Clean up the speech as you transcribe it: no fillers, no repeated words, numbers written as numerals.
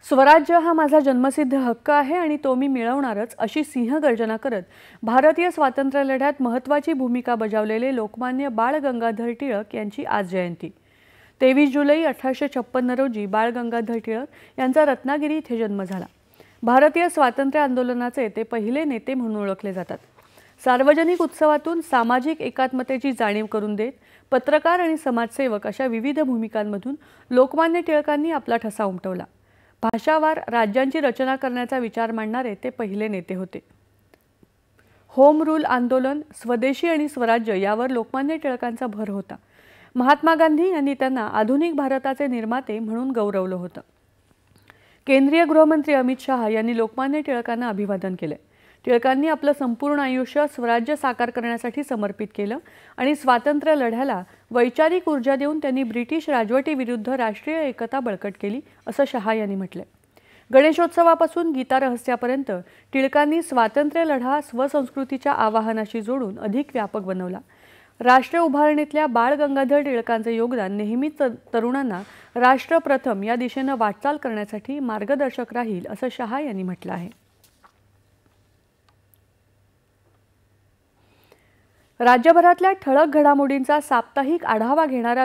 स्वराज्य हा माझा जन्मसिद्ध हक्क आहे आणि तो मी मिळवणारच, अशी सिंहगर्जना करत भारतीय स्वातंत्र्य लढ्यात महत्त्वाची भूमिका बजावलेले लोकमान्य बाळ गंगाधर टिळक यांची आज जयंती। 23 जुलै 1856 रोजी बाळ गंगाधर टिळक यांचा रत्नागिरी येथे जन्म झाला। भारतीय स्वातंत्र्य आंदोलनाचे ते पहिले नेते म्हणून ओळखले जातात। सार्वजनिक उत्सवातून सामाजिक एकात्मतेची जाणीव करून देत पत्रकार आणि समाजसेवक अशा विविध भूमिकांमधून लोकमान्य टिळकांनी आपला ठसा उमटवला। भाषावार राज्यांची रचना करण्याचा विचार मांडणारे ते पहिले नेते होते। होम रूल आंदोलन, स्वदेशी आणि स्वराज्य यावर लोकमान्य टिळकांचा भर होता। महात्मा गांधी यांनी त्यांना आधुनिक भारताचे निर्माते म्हणून गौरवलं होतं। केंद्रीय गृहमंत्री अमित शहा यांनी लोकमान्य टिळकांना अभिवादन केले। टिळकांनी आपलं संपूर्ण आयुष्य स्वराज्य साकार करण्यासाठी समर्पित केलं आणि स्वातंत्र्य लढ्याला वैचारिक ऊर्जा देऊन त्यांनी ब्रिटिश राजवटीविरुद्ध राष्ट्रीय एकता बळकट केली, असं शहा यांनी म्हटलंय। गणेशोत्सवापासून गीता रहस्यापर्यंत टिळकांनी स्वातंत्र्य लढा स्वसंस्कृतीच्या आवाहनाशी जोडून अधिक व्यापक बनवला। राष्ट्र उभारणीतल्या बाळ गंगाधर टिळकांचे योगदान नेहमीच तरुणांना राष्ट्र प्रथम या दिशेने वाटचाल करण्यासाठी मार्गदर्शक राहील, असं शहा यांनी म्हटलं आहे। राज्यभरातल्या ठळक घडामोडींचा साप्ताहिक आढावा घेणारा